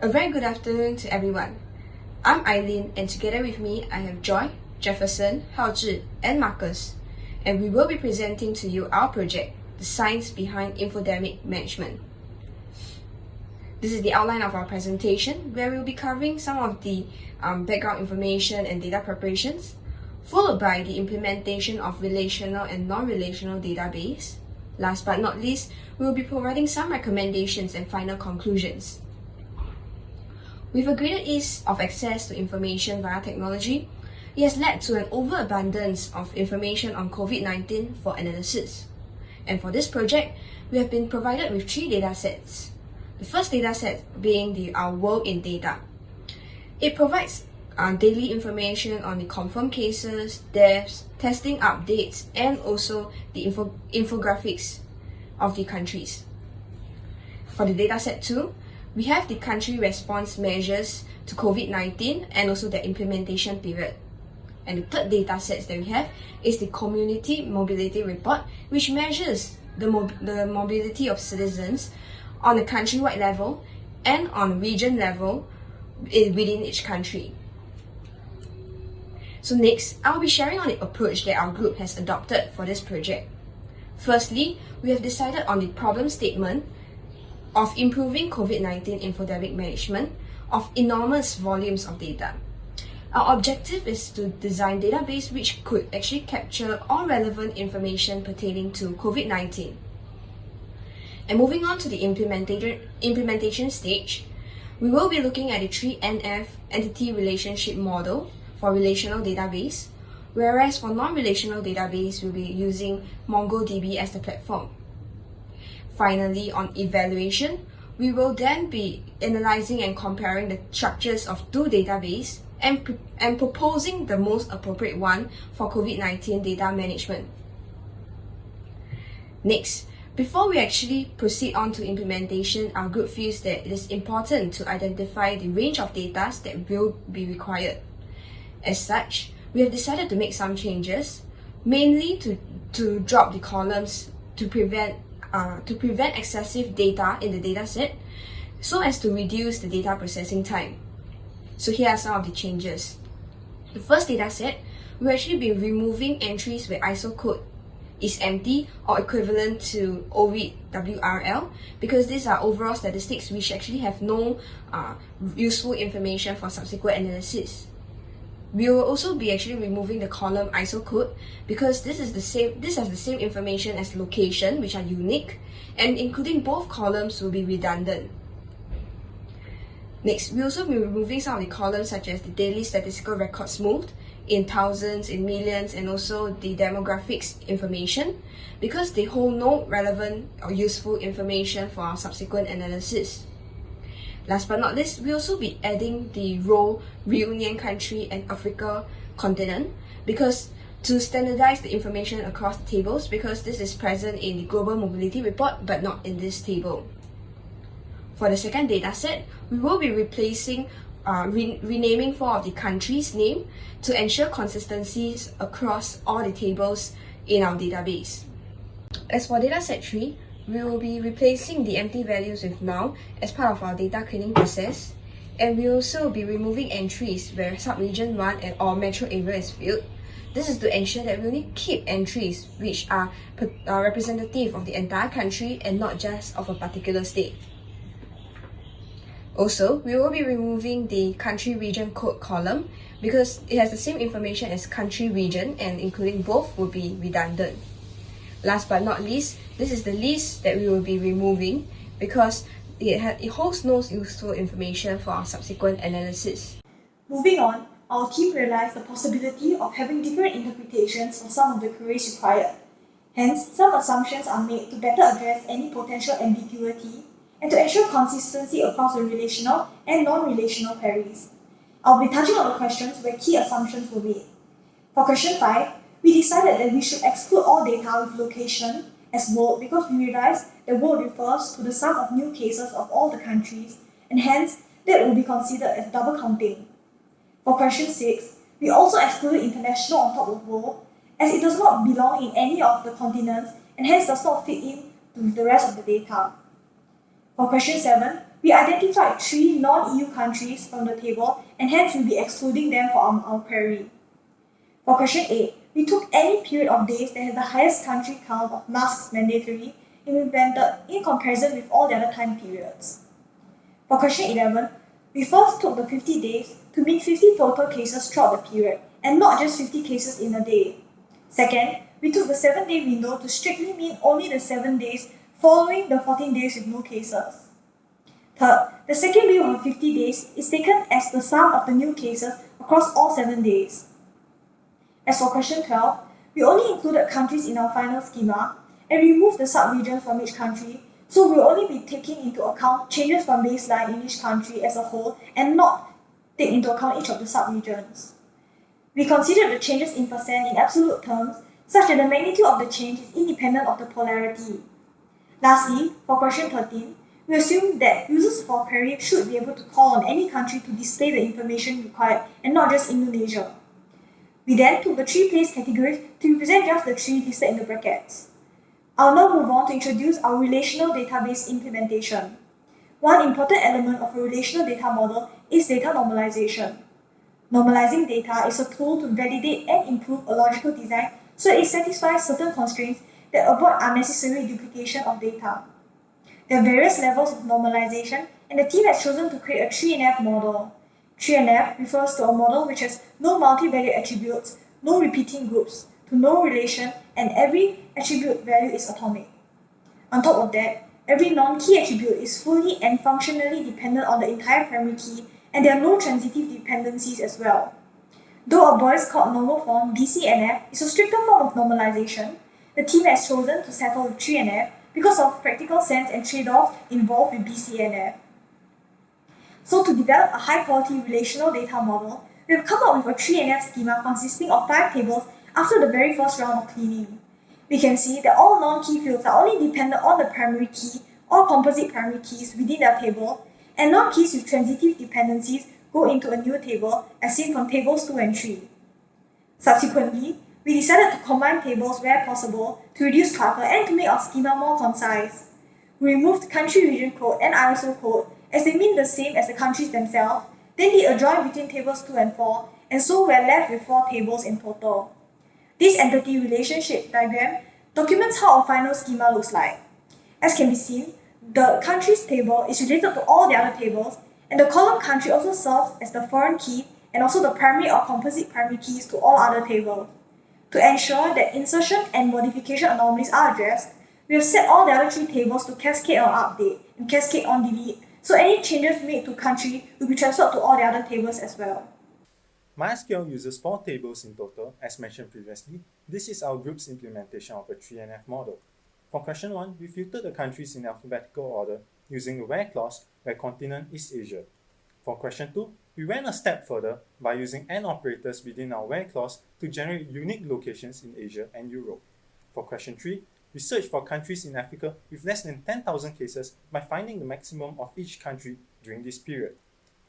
A very good afternoon to everyone. I'm Eileen, and together with me I have Joy, Jefferson, Haozhi, and Marcus, and we will be presenting to you our project, The Science Behind Infodemic Management. This is the outline of our presentation, where we will be covering some of the background information and data preparations, followed by the implementation of relational and non-relational database. Last but not least, we will be providing some recommendations and final conclusions. With a greater ease of access to information via technology, it has led to an overabundance of information on COVID-19 for analysis. And for this project, we have been provided with 3 datasets. The first dataset being our World in Data. It provides daily information on the confirmed cases, deaths, testing updates, and also the infographics of the countries. For the dataset 2, we have the country response measures to COVID-19 and also the implementation period. And the third dataset that we have is the Community Mobility Report, which measures the mobility of citizens on a countrywide level and on region level within each country. So next, I'll be sharing on the approach that our group has adopted for this project. Firstly, we have decided on the problem statement of improving COVID-19 infodemic management of enormous volumes of data. Our objective is to design a database which could actually capture all relevant information pertaining to COVID-19. And moving on to the implementation stage, we will be looking at the 3NF entity relationship model for relational database, whereas for non-relational database, we'll be using MongoDB as the platform. Finally, on evaluation, we will then be analyzing and comparing the structures of 2 databases and proposing the most appropriate one for COVID-19 data management. Next, before we actually proceed on to implementation, our group feels that it is important to identify the range of data that will be required. As such, we have decided to make some changes, mainly to drop the columns to prevent excessive data in the dataset, so as to reduce the data processing time. So here are some of the changes. The first dataset will actually be removing entries where ISO code is empty or equivalent to ORID WRL, because these are overall statistics which actually have no useful information for subsequent analysis. We will also be actually removing the column ISO code because this has the same information as location, which are unique, and including both columns will be redundant. Next, we also be removing some of the columns such as the daily statistical records moved in thousands, in millions, and also the demographics information, because they hold no relevant or useful information for our subsequent analysis. Last but not least, we'll also be adding the row Reunion Country and Africa Continent because to standardize the information across the tables, because this is present in the Global Mobility Report but not in this table. For the second dataset, we will be replacing renaming 4 of the countries' name to ensure consistencies across all the tables in our database. As for dataset 3, we will be replacing the empty values with null as part of our data cleaning process, and we will also be removing entries where sub-region 1 or metro area is filled. This is to ensure that we only keep entries which are representative of the entire country and not just of a particular state. Also, we will be removing the country region code column because it has the same information as country region, and including both will be redundant. Last but not least, this is the list that we will be removing because it holds no useful information for our subsequent analysis. Moving on, our team realized the possibility of having different interpretations for some of the queries required. Hence, some assumptions are made to better address any potential ambiguity and to ensure consistency across the relational and non-relational queries. I'll be touching on the questions where key assumptions were made. For question 5, we decided that we should exclude all data with location as world because we realized that world refers to the sum of new cases of all the countries, and hence that will be considered as double counting. For question 6, we also excluded international on top of world as it does not belong in any of the continents and hence does not fit in with the rest of the data. For question 7, we identified 3 non-EU countries from the table and hence we'll be excluding them from our query. For question 8, we took any period of days that has the highest country count of masks mandatory implemented in comparison with all the other time periods. For question 11, we first took the 50 days to mean 50 total cases throughout the period and not just 50 cases in a day. Second, we took the 7-day window to strictly mean only the 7 days following the 14 days with no cases. Third, the second view of 50 days is taken as the sum of the new cases across all 7 days. As for question 12, we only included countries in our final schema and removed the sub-regions from each country, so we'll only be taking into account changes from baseline in each country as a whole and not take into account each of the sub-regions. We considered the changes in percent in absolute terms such that the magnitude of the change is independent of the polarity. Lastly, for question 13, we assume that users of our query should be able to call on any country to display the information required and not just Indonesia. We then took the 3 place categories to represent just the 3 listed in the brackets. I'll now move on to introduce our relational database implementation. One important element of a relational data model is data normalization. Normalizing data is a tool to validate and improve a logical design so it satisfies certain constraints that avoid unnecessary duplication of data. There are various levels of normalization, and the team has chosen to create a 3NF model. 3NF refers to a model which has no multi-value attributes, no repeating groups, to no relation, and every attribute value is atomic. On top of that, every non-key attribute is fully and functionally dependent on the entire primary key, and there are no transitive dependencies as well. Though a Boyce called normal form BCNF is a stricter form of normalization, the team has chosen to settle with 3NF because of practical sense and trade-offs involved with BCNF. So to develop a high-quality relational data model, we have come up with a 3NF schema consisting of 5 tables after the very first round of cleaning. We can see that all non-key fields are only dependent on the primary key or composite primary keys within their table, and non-keys with transitive dependencies go into a new table as seen from tables 2 and 3. Subsequently, we decided to combine tables where possible to reduce clutter and to make our schema more concise. We removed country region code and ISO code as they mean the same as the countries themselves, then did a join between tables 2 and 4, and so we're left with 4 tables in total. This entity relationship diagram documents how our final schema looks like. As can be seen, the countries table is related to all the other tables, and the column country also serves as the foreign key and also the primary or composite primary keys to all other tables. To ensure that insertion and modification anomalies are addressed, we have set all the other 3 tables to cascade on update and cascade on delete, so any changes made to country will be transferred to all the other tables as well. MySQL uses 4 tables in total, as mentioned previously. This is our group's implementation of a 3NF model. For question 1, we filtered the countries in alphabetical order using the where clause where continent is Asia. For question 2, we went a step further by using AND operators within our where clause to generate unique locations in Asia and Europe. For question 3, we searched for countries in Africa with less than 10,000 cases by finding the maximum of each country during this period.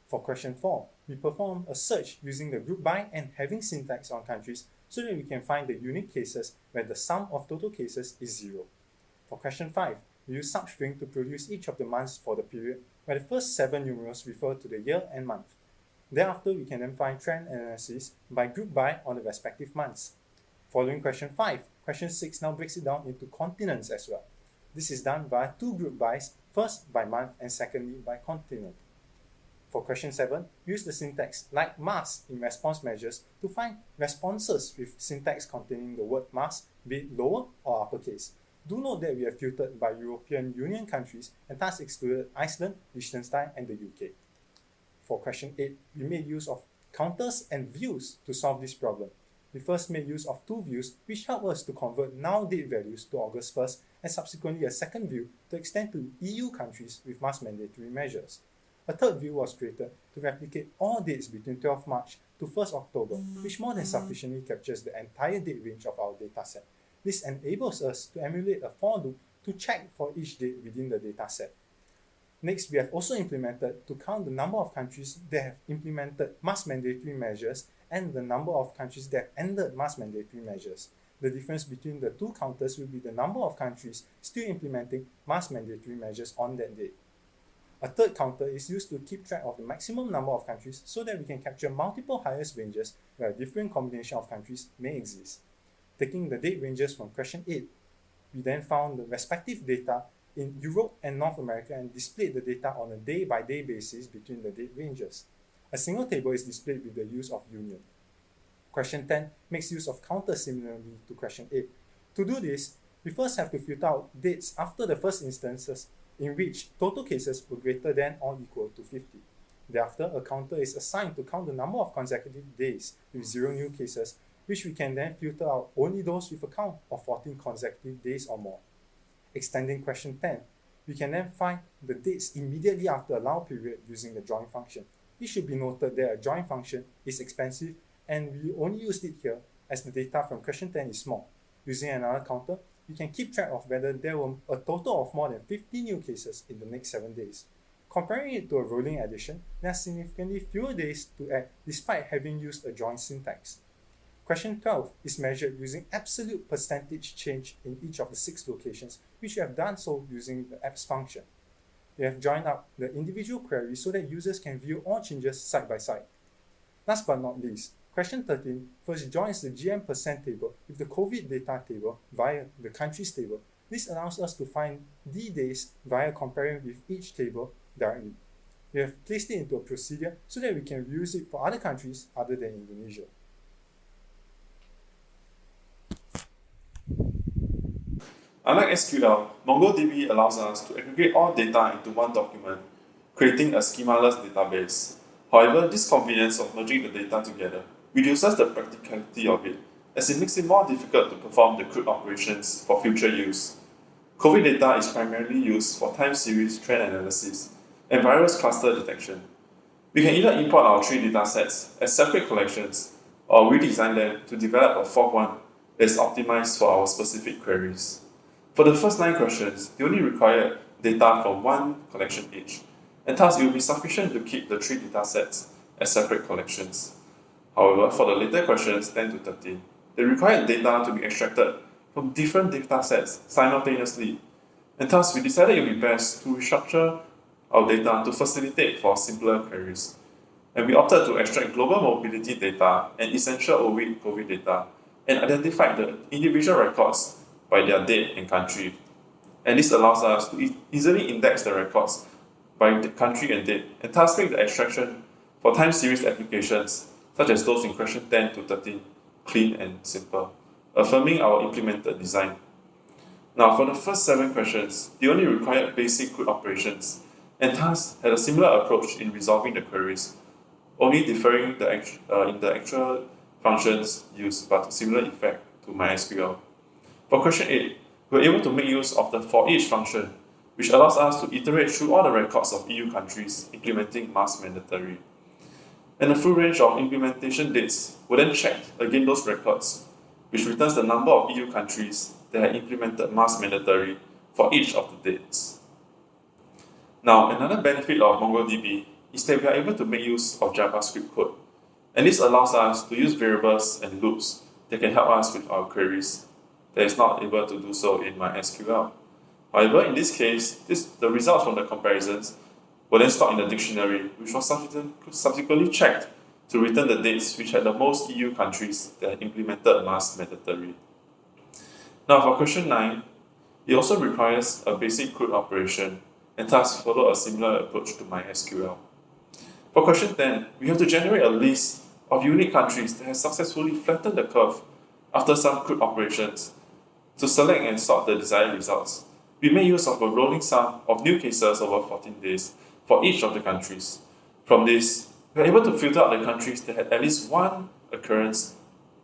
For question 4, we perform a search using the group by and having syntax on countries so that we can find the unique cases where the sum of total cases is 0. For question 5, we use substring to produce each of the months for the period where the first 7 numerals refer to the year and month. Thereafter, we can then find trend analysis by group by on the respective months. Following question 5, question 6 now breaks it down into continents as well. This is done via 2 group bys, first by month and secondly by continent. For question 7, use the syntax like mask in response measures to find responses with syntax containing the word mask, be it lower or uppercase. Do note that we have filtered by European Union countries and thus excluded Iceland, Liechtenstein, and the UK. For question 8, we made use of counters and views to solve this problem. We first made use of 2 views which help us to convert now date values to August 1st and subsequently a second view to extend to EU countries with mask mandatory measures. A third view was created to replicate all dates between 12 March to 1st October, which more than sufficiently captures the entire date range of our dataset. This enables us to emulate a for loop to check for each date within the dataset. Next, we have also implemented to count the number of countries that have implemented mask mandatory measures and the number of countries that have ended mask mandatory measures. The difference between the 2 counters will be the number of countries still implementing mask mandatory measures on that date. A third counter is used to keep track of the maximum number of countries so that we can capture multiple highest ranges where a different combination of countries may exist. Taking the date ranges from question 8, we then found the respective data in Europe and North America and displayed the data on a day-by-day basis between the date ranges. A single table is displayed with the use of union. Question 10 makes use of counters similarly to question 8. To do this, we first have to filter out dates after the first instances in which total cases were greater than or equal to 50. Thereafter, a counter is assigned to count the number of consecutive days with 0 new cases, which we can then filter out only those with a count of 14 consecutive days or more. Extending question 10, we can then find the dates immediately after a allow period using the join function. It should be noted that a join function is expensive and we only used it here as the data from question 10 is small. Using another counter, we can keep track of whether there were a total of more than 50 new cases in the next 7 days. Comparing it to a rolling addition, there are significantly fewer days to add despite having used a join syntax. Question 12 is measured using absolute percentage change in each of the 6 locations, which we have done so using the apps function. We have joined up the individual queries so that users can view all changes side by side. Last but not least, question 13 first joins the GM% table with the COVID data table via the countries table. This allows us to find D days via comparing with each table directly. We have placed it into a procedure so that we can use it for other countries other than Indonesia. Unlike SQL, MongoDB allows us to aggregate all data into one document, creating a schemaless database. However, this convenience of merging the data together reduces the practicality of it, as it makes it more difficult to perform the CRUD operations for future use. COVID data is primarily used for time series trend analysis and virus cluster detection. We can either import our 3 datasets as separate collections or redesign them to develop a fourth one that is optimized for our specific queries. For the first 9 questions, they only require data from one collection each, and thus it will be sufficient to keep the 3 datasets as separate collections. However, for the later questions 10 to 13, they require data to be extracted from different datasets simultaneously, and thus we decided it would be best to restructure our data to facilitate for simpler queries. And we opted to extract global mobility data and essential COVID data and identified the individual records by their date and country. And this allows us to easily index the records by the country and date, and thus make the extraction for time series applications, such as those in question 10 to 13, clean and simple, affirming our implemented design. Now, for the first 7 questions, they only required basic CRUD operations, and thus had a similar approach in resolving the queries, only differing in the actual functions used, but to similar effect to MySQL. For question 8, we were able to make use of the for each function, which allows us to iterate through all the records of EU countries implementing mass mandatory. And the full range of implementation dates were then checked against those records, which returns the number of EU countries that had implemented mass mandatory for each of the dates. Now, another benefit of MongoDB is that we are able to make use of JavaScript code, and this allows us to use variables and loops that can help us with our queries that is not able to do so in MySQL. However, in this case, the results from the comparisons were then stored in the dictionary, which was subsequently checked to return the dates which had the most EU countries that had implemented mass mandatory. Now, for question 9, it also requires a basic CRUD operation and thus follow a similar approach to MySQL. For question 10, we have to generate a list of unique countries that have successfully flattened the curve after some CRUD operations to select and sort the desired results. We make use of a rolling sum of new cases over 14 days for each of the countries. From this, we are able to filter out the countries that had at least one occurrence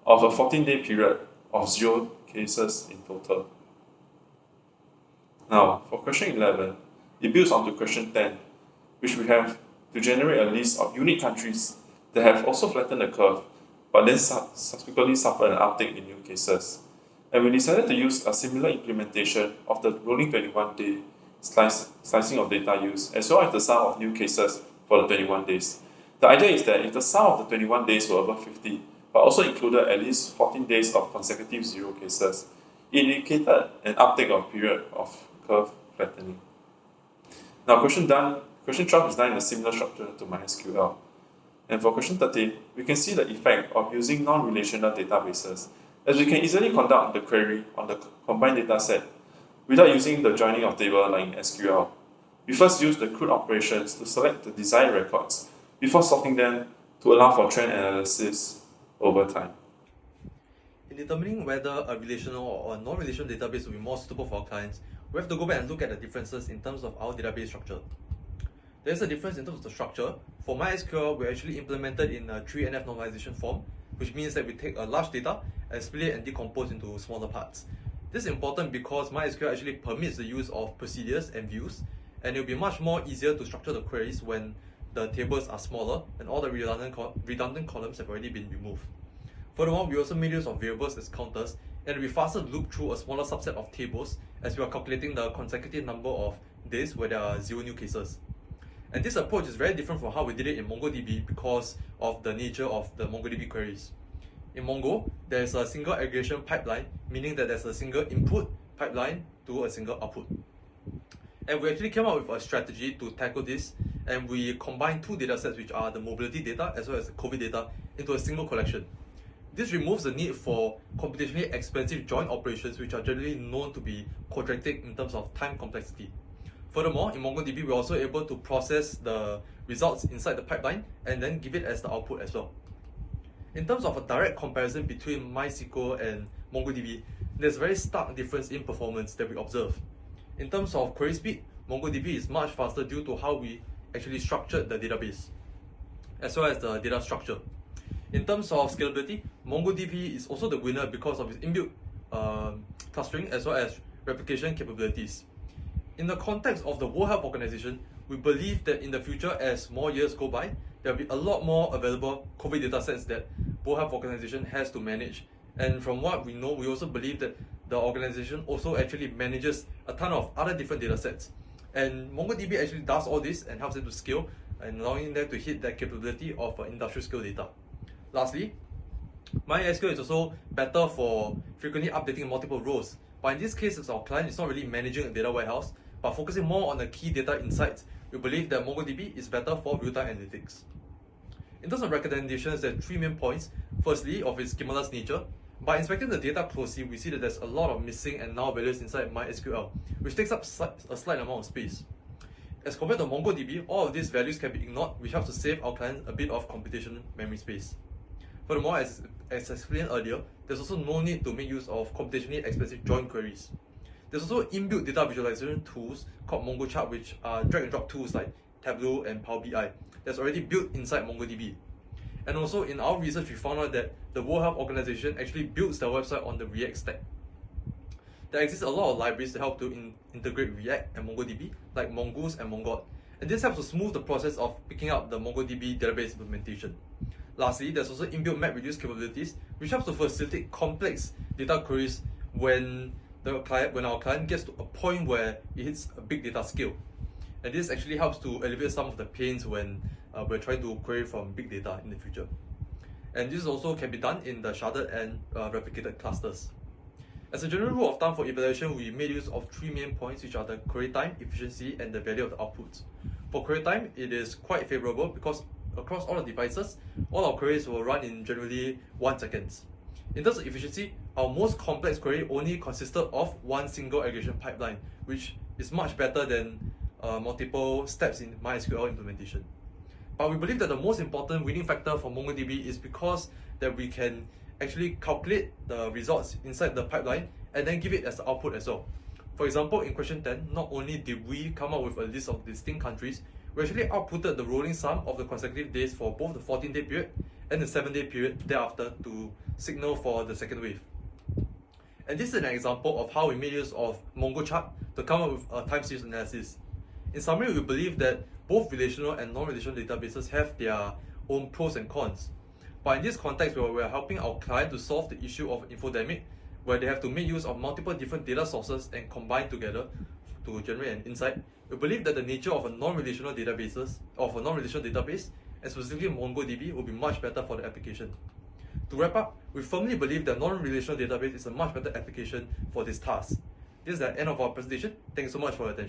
of a 14-day period of 0 cases in total. Now, for question 11, it builds onto question 10, which we have to generate a list of unique countries that have also flattened the curve, but then subsequently suffered an uptick in new cases. And we decided to use a similar implementation of the rolling 21-day slicing of data use, as well as the sum of new cases for the 21 days. The idea is that if the sum of the 21 days were above 50, but also included at least 14 days of consecutive 0 cases, it indicated an uptake of period of curve flattening. Now, question Question 12 is done in a similar structure to MySQL. And for question 13, we can see the effect of using non-relational databases, as we can easily conduct the query on the combined data set without using the joining of table like in SQL. We first use the CRUD operations to select the desired records before sorting them to allow for trend analysis over time. In determining whether a relational or a non-relational database will be more suitable for our clients, we have to go back and look at the differences in terms of our database structure. There's a difference in terms of the structure. For MySQL, we actually implemented in a 3NF normalization form, which means that we take a large data and split it and decompose into smaller parts. This is important because MySQL actually permits the use of procedures and views, and it will be much more easier to structure the queries when the tables are smaller and all the redundant columns have already been removed. Furthermore, we also made use of variables as counters, and it will be faster to look through a smaller subset of tables as we are calculating the consecutive number of days where there are 0 new cases. And this approach is very different from how we did it in MongoDB because of the nature of the MongoDB queries. In Mongo, there is a single aggregation pipeline, meaning that there's a single input pipeline to a single output. And we actually came up with a strategy to tackle this, and we combined two datasets, which are the mobility data as well as the COVID data, into a single collection. This removes the need for computationally expensive join operations, which are generally known to be quadratic in terms of time complexity. Furthermore, in MongoDB, we're also able to process the results inside the pipeline and then give it as the output as well. In terms of a direct comparison between MySQL and MongoDB, there's a very stark difference in performance that we observe. In terms of query speed, MongoDB is much faster due to how we actually structured the database, as well as the data structure. In terms of scalability, MongoDB is also the winner because of its inbuilt clustering as well as replication capabilities. In the context of the World Health Organization, we believe that in the future, as more years go by, there will be a lot more available COVID datasets that World Health Organization has to manage. And from what we know, we also believe that the organization also actually manages a ton of other different datasets. And MongoDB actually does all this and helps it to scale and allowing them to hit that capability of industrial scale data. Lastly, MySQL is also better for frequently updating multiple rows. But in this case, as our client is not really managing a data warehouse, but focusing more on the key data insights, we believe that MongoDB is better for real-time analytics. In terms of recommendations, there are 3 main points. Firstly, of its schemaless nature. By inspecting the data closely, we see that there's a lot of missing and null values inside MySQL, which takes up a slight amount of space. As compared to MongoDB, all of these values can be ignored, which helps to save our client a bit of computational memory space. Furthermore, as explained earlier, there's also no need to make use of computationally expensive join queries. There's also inbuilt data visualization tools called MongoChart, which are drag and drop tools like Tableau and Power BI that's already built inside MongoDB. And also in our research, we found out that the World Health Organization actually builds their website on the React stack. There exists a lot of libraries that help to integrate React and MongoDB, like Mongoose and Mongot, and this helps to smooth the process of picking up the MongoDB database implementation. Lastly, there's also inbuilt MapReduce capabilities, which helps to facilitate complex data queries when our client gets to a point where it hits a big data scale. And this actually helps to alleviate some of the pains when we're trying to query from big data in the future. And this also can be done in the sharded and replicated clusters. As a general rule of thumb for evaluation, we made use of 3 main points, which are the query time, efficiency, and the value of the outputs. For query time, it is quite favorable because across all the devices, all our queries will run in generally 1 second. In terms of efficiency, our most complex query only consisted of 1 single aggregation pipeline, which is much better than multiple steps in MySQL implementation. But we believe that the most important winning factor for MongoDB is because that we can actually calculate the results inside the pipeline and then give it as the output as well. For example, in question 10, not only did we come up with a list of distinct countries, we actually outputted the rolling sum of the consecutive days for both the 14-day period and the 7-day period thereafter to signal for the second wave. And this is an example of how we made use of MongoChart to come up with a time series analysis. In summary, we believe that both relational and non-relational databases have their own pros and cons. But in this context, where we're helping our client to solve the issue of infodemic, where they have to make use of multiple different data sources and combine together to generate an insight, we believe that the nature of a non-relational database, and specifically MongoDB, will be much better for the application. To wrap up, we firmly believe that non-relational database is a much better application for this task. This is the end of our presentation. Thank you so much for your attention.